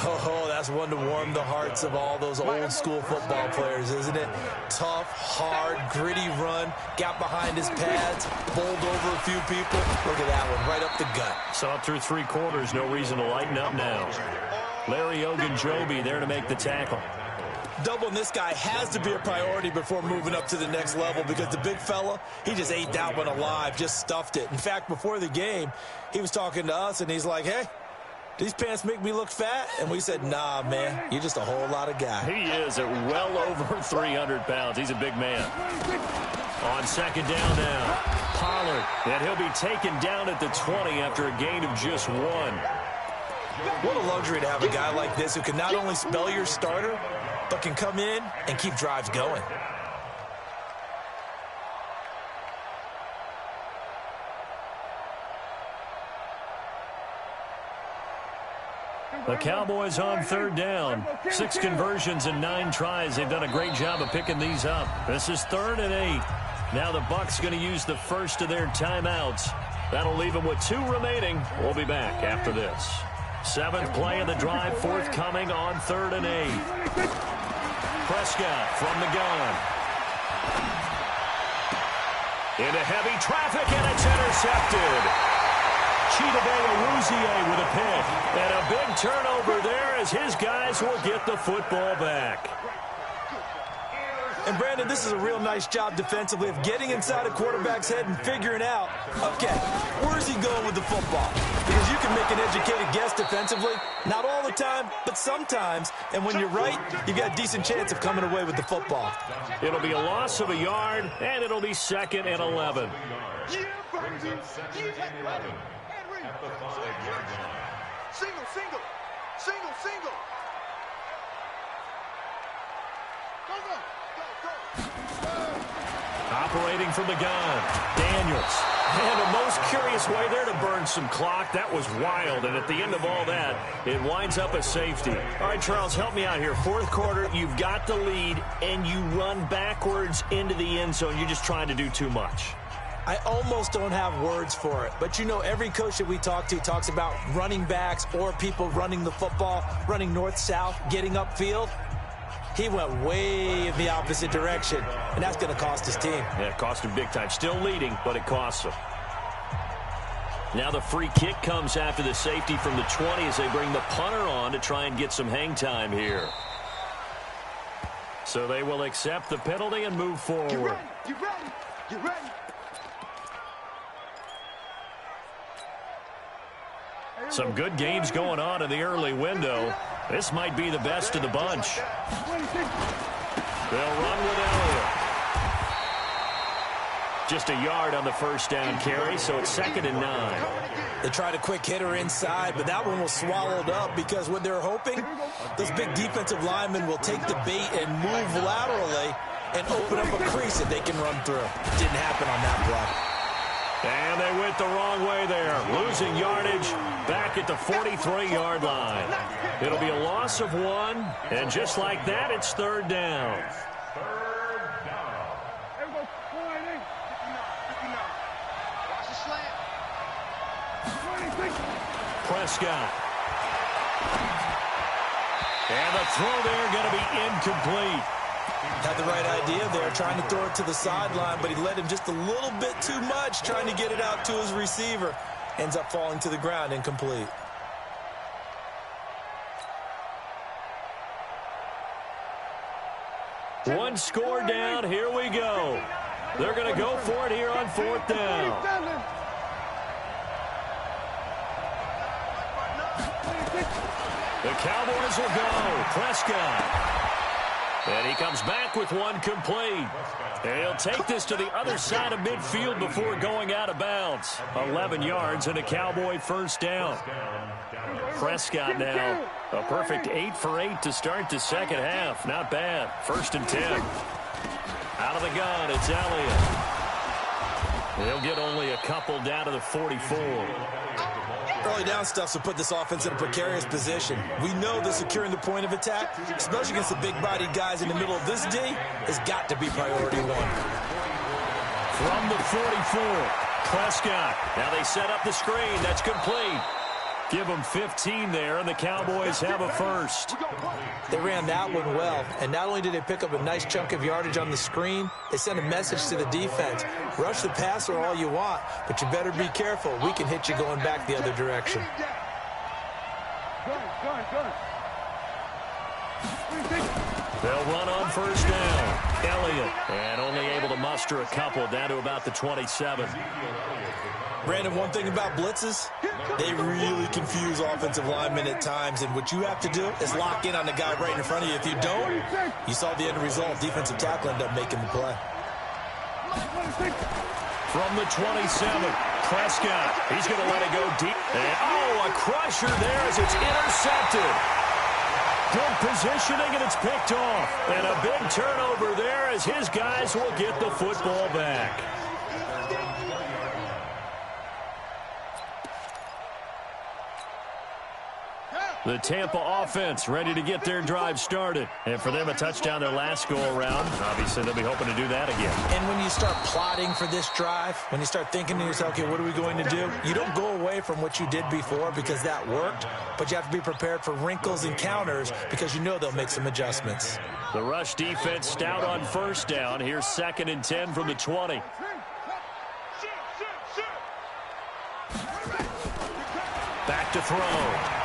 [SPEAKER 3] Oh, that's one to warm the hearts of all those old-school football players, isn't it? Tough, hard, gritty run, got behind his pads, bowled over a few people. Look at that one, right up the gut.
[SPEAKER 1] Saw it through 3 quarters, no reason to lighten up now. Larry Ogunjobi there to make the tackle.
[SPEAKER 3] Doubling this guy has to be a priority before moving up to the next level because the big fella, he just ate that one alive, just stuffed it. In fact, before the game, he was talking to us, and he's like, hey, these pants make me look fat? And we said, nah, man, you're just a whole lot of guy.
[SPEAKER 1] He is at well over 300 pounds. He's a big man. On 2nd down now, Pollard, and he'll be taken down at the 20 after a gain of just 1.
[SPEAKER 3] What a luxury to have a guy like this who can not only spell your starter, but can come in and keep drives going.
[SPEAKER 1] The Cowboys on 3rd down. 6 conversions and 9 tries. They've done a great job of picking these up. This is 3rd and 8. Now the Bucs going to use the first of their timeouts. That'll leave them with 2 remaining. We'll be back after this. 7th play of the drive, forthcoming on 3rd and 8. Prescott from the gun. Into heavy traffic, and it's intercepted. Chidobe with a pick. And a big turnover there as his guys will get the football back.
[SPEAKER 3] And, Brandon, this is a real nice job defensively of getting inside a quarterback's head and figuring out, okay, where's he going with the football? Because you can make an educated guess defensively. Not all the time, but sometimes. And when you're right, you've got a decent chance of coming away with the football.
[SPEAKER 1] It'll be a loss of a yard, and it'll be 2nd and 11.
[SPEAKER 4] Brings up 2nd and 11 at the 5-yard line.
[SPEAKER 5] Single, single, single, single. Go, go, go, go.
[SPEAKER 1] Operating from the gun, Daniels. And a most curious way there to burn some clock. That was wild, and at the end of all that, it winds up a safety. All right, Charles, help me out here. 4th quarter, you've got the lead, and you run backwards into the end zone. You're just trying to do too much.
[SPEAKER 3] I almost don't have words for it, but you know every coach that we talk to talks about running backs or people running the football, running north-south, getting upfield. He went way in the opposite direction, and that's going to cost his team.
[SPEAKER 1] Yeah, it cost him big time. Still leading, but it costs him. Now the free kick comes after the safety from the 20 as they bring the punter on to try and get some hang time here. So they will accept the penalty and move forward.
[SPEAKER 5] You ready? You ready? You ready?
[SPEAKER 1] Some good games going on in the early window. This might be the best of the bunch. They'll run with Elliott. Just a yard on the first down carry, so it's 2nd and 9.
[SPEAKER 3] They tried a quick hitter inside, but that one was swallowed up because what they're hoping, those big defensive linemen will take the bait and move laterally and open up a crease that they can run through. Didn't happen on that play.
[SPEAKER 1] And they went the wrong way there, losing yardage back at the 43-yard line. It'll be a loss of 1, and just like that, it's 3rd down. Prescott. And the throw there going to be incomplete.
[SPEAKER 3] Had the right idea there, trying to throw it to the sideline, but he led him just a little bit too much, trying to get it out to his receiver. Ends up falling to the ground, incomplete.
[SPEAKER 1] One score down, here we go. They're going to go for it here on 4th down. The Cowboys will go. Prescott. And he comes back with one complete. And he'll take this to the other side of midfield before going out of bounds. 11 yards and a Cowboy first down. Prescott now a perfect 8 for 8 to start the second half. Not bad. 1st and 10. Out of the gun, it's Elliott. They'll get only a couple down to the 44.
[SPEAKER 3] Early down stuff to put this offense in a precarious position. We know that securing the point of attack, especially against the big-bodied guys in the middle of this D, has got to be priority 1.
[SPEAKER 1] From the 44, Prescott. Now they set up the screen. That's complete. Give them 15 there, and the Cowboys have a first.
[SPEAKER 3] They ran that one well, and not only did they pick up a nice chunk of yardage on the screen, they sent a message to the defense. Rush the passer all you want, but you better be careful. We can hit you going back the other direction.
[SPEAKER 1] They'll run on first down. Elliott, and only able to muster a couple down to about the 27.
[SPEAKER 3] Brandon, one thing about blitzes, they really confuse offensive linemen at times, and what you have to do is lock in on the guy right in front of you. If you don't, you saw the end result. Defensive tackle ended up making the play.
[SPEAKER 1] From the 27, Prescott. He's going to let it go deep. And, a crusher there as it's intercepted. Good positioning, and it's picked off. And a big turnover there as his guys will get the football back. The Tampa offense ready to get their drive started. And for them, a touchdown their last go-around. Obviously, they'll be hoping to do that again.
[SPEAKER 3] And when you start plotting for this drive, when you start thinking to yourself, okay, what are we going to do? You don't go away from what you did before because that worked, but you have to be prepared for wrinkles and counters because you know they'll make some adjustments.
[SPEAKER 1] The rush defense stout on first down. Here's 2nd and 10 from the 20. Back to throw.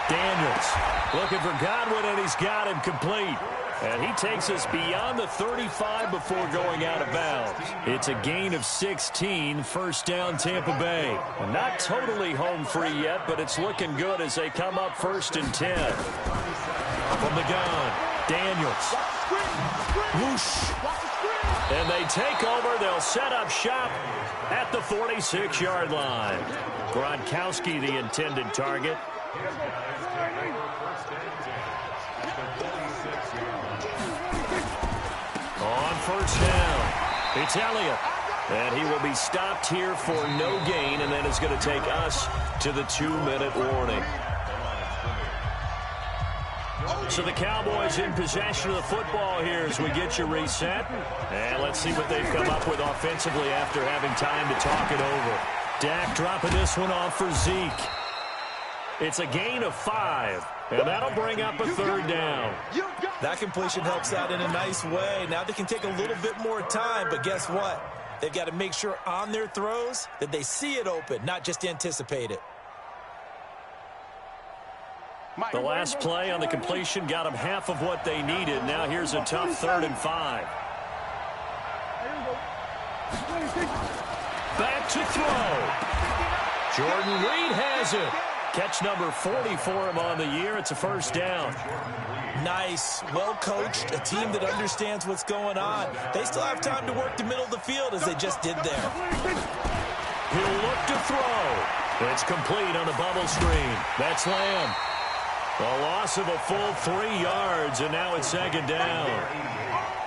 [SPEAKER 1] Daniels looking for Godwin, and he's got him complete. And he takes us beyond the 35 before going out of bounds. It's a gain of 16, first down Tampa Bay. Not totally home free yet, but it's looking good as they come up 1st and 10. From the gun, Daniels. Whoosh. And they take over. They'll set up shop at the 46-yard line. Gronkowski, the intended target. On first down, it's Elliott. And he will be stopped here for no gain, and then it's going to take us to the 2-minute warning. So the Cowboys in possession of the football here as we get you reset. And let's see what they've come up with offensively after having time to talk it over. Dak dropping this one off for Zeke. It's a gain of 5, and that'll bring up a 3rd down.
[SPEAKER 3] That completion helps out in a nice way. Now they can take a little bit more time, but guess what? They've got to make sure on their throws that they see it open, not just anticipate it.
[SPEAKER 1] The last play on the completion got them half of what they needed. Now here's a tough 3rd and 5. Back to throw. Jordan Reed has it. Catch number 40 for him on the year. It's a first down.
[SPEAKER 3] Nice, well-coached, a team that understands what's going on. They still have time to work the middle of the field as they just did there.
[SPEAKER 1] He'll look to throw. It's complete on the bubble screen. That's Lamb. A loss of a full 3 yards, and now it's 2nd down.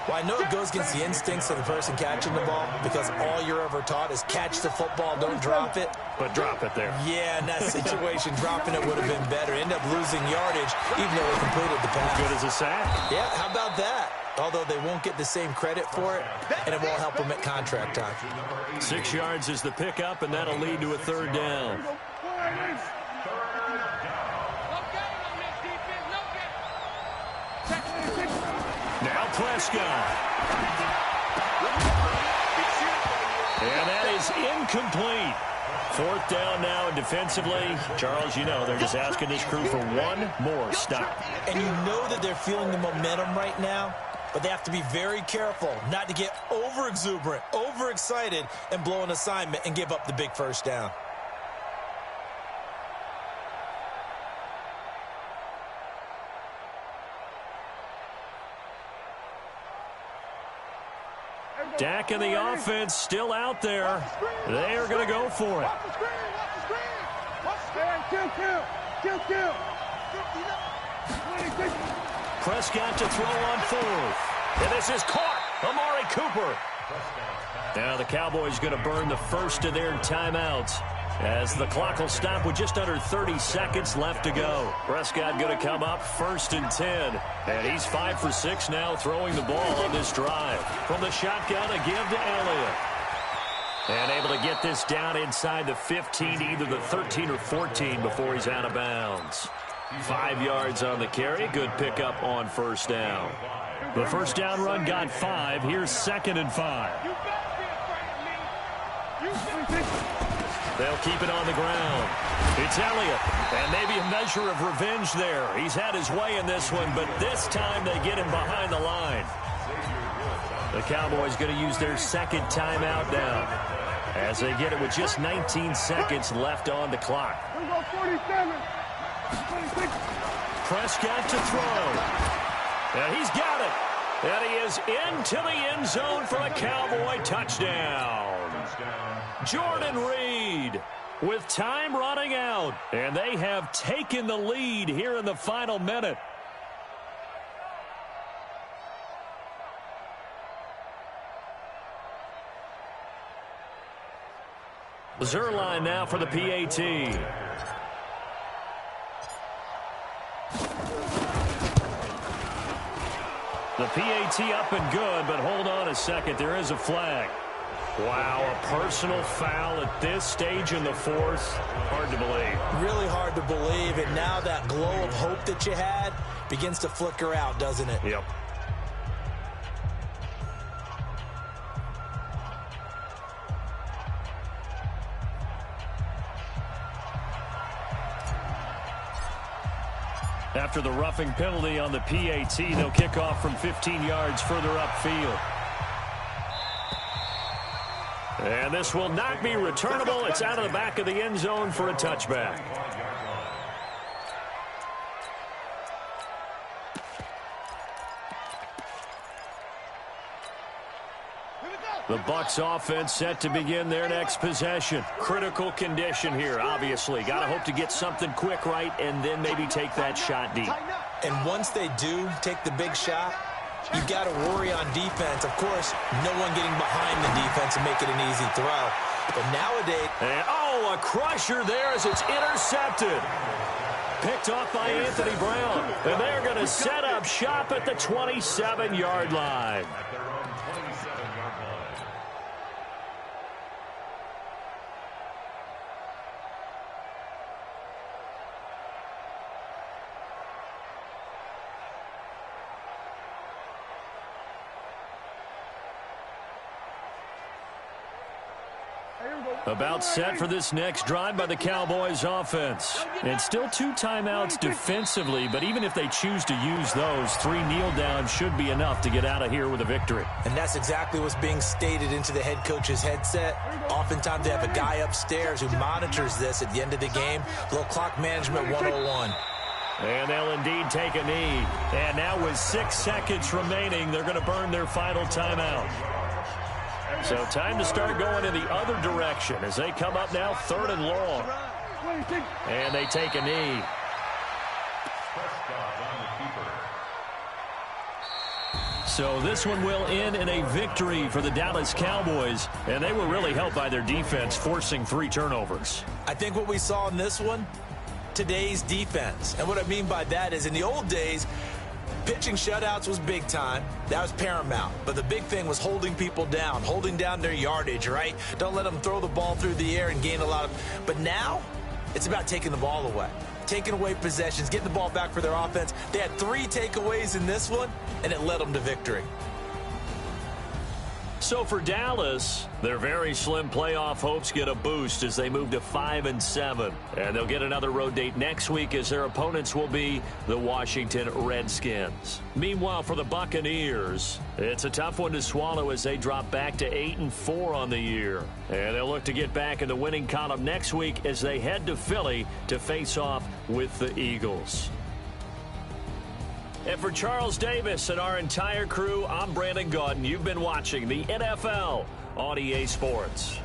[SPEAKER 3] Well, I know it goes against the instincts of the person catching the ball because all you're ever taught is catch the football, don't drop it.
[SPEAKER 1] But drop it there.
[SPEAKER 3] Yeah, in that situation, dropping it would have been better. End up losing yardage, even though they completed the pass.
[SPEAKER 1] Good as a sack.
[SPEAKER 3] Yeah, how about that? Although they won't get the same credit for it, and it won't help them at contract time.
[SPEAKER 1] 6 yards is the pickup, and that'll lead to a 3rd down. Now Prescott. And that is incomplete. 4th down now, and defensively, Charles, you know, they're just asking this crew for one more stop.
[SPEAKER 3] And you know that they're feeling the momentum right now, but they have to be very careful not to get over-exuberant, over-excited, and blow an assignment and give up the big first down.
[SPEAKER 1] Dak and the offense still out there. They are going to go for it. Prescott to throw on 4th. And this is caught. Amari Cooper. Now the Cowboys going to burn the first of their timeouts as the clock will stop with just under 30 seconds left to go. Prescott going to come up 1st and 10. And he's 5 for 6 now throwing the ball on this drive. From the shotgun, a give to Elliott. And able to get this down inside the 15, either the 13 or 14 before he's out of bounds. 5 yards on the carry. Good pickup on first down. The first down run got 5. Here's 2nd and 5. They'll keep it on the ground. It's Elliott, and maybe a measure of revenge there. He's had his way in this one, but this time they get him behind the line. The Cowboys going to use their 2nd timeout now as they get it with just 19 seconds left on the clock. Prescott to throw. And he's got it. And he is into the end zone for a Cowboy touchdown. Jordan Reed with time running out. And they have taken the lead here in the final minute. Zerline now for the PAT. The PAT up and good, but hold on a second. There is a flag. Wow, a personal foul at this stage in the 4th. Hard to believe.
[SPEAKER 3] Really hard to believe, and now that glow of hope that you had begins to flicker out, doesn't it?
[SPEAKER 1] Yep. After the roughing penalty on the PAT, they'll kick off from 15 yards further upfield. And this will not be returnable. It's out of the back of the end zone for a touchback. The Bucs offense set to begin their next possession. Critical condition here, obviously. Got to hope to get something quick right and then maybe take that shot deep.
[SPEAKER 3] And once they do take the big shot, you've got to worry on defense. Of course, no one getting behind the defense and make it an easy throw. But nowadays...
[SPEAKER 1] And, a crusher there as it's intercepted. Picked off by Anthony Brown. And they're going to set up shop at the 27-yard line. About set for this next drive by the Cowboys offense. And still 2 timeouts defensively, but even if they choose to use those, 3 kneel downs should be enough to get out of here with a victory.
[SPEAKER 3] And that's exactly what's being stated into the head coach's headset. Oftentimes they have a guy upstairs who monitors this at the end of the game. Little clock management 101.
[SPEAKER 1] And they'll indeed take a knee. And now with 6 seconds remaining, they're going to burn their final timeout. So time to start going in the other direction as they come up now 3rd and long. And they take a knee. So this one will end in a victory for the Dallas Cowboys. And they were really helped by their defense, forcing 3 turnovers.
[SPEAKER 3] I think what we saw in this one, today's defense. And what I mean by that is in the old days, pitching shutouts was big time. That was paramount. But the big thing was holding people down, holding down their yardage, right? Don't let them throw the ball through the air and gain a lot of... But now, it's about taking the ball away. Taking away possessions, getting the ball back for their offense. They had 3 takeaways in this one, and it led them to victory.
[SPEAKER 1] So for Dallas, their very slim playoff hopes get a boost as they move to 5-7. And they'll get another road date next week as their opponents will be the Washington Redskins. Meanwhile, for the Buccaneers, it's a tough one to swallow as they drop back to 8-4 on the year. And they'll look to get back in the winning column next week as they head to Philly to face off with the Eagles. And for Charles Davis and our entire crew, I'm Brandon Gaudin. You've been watching the NFL on EA Sports.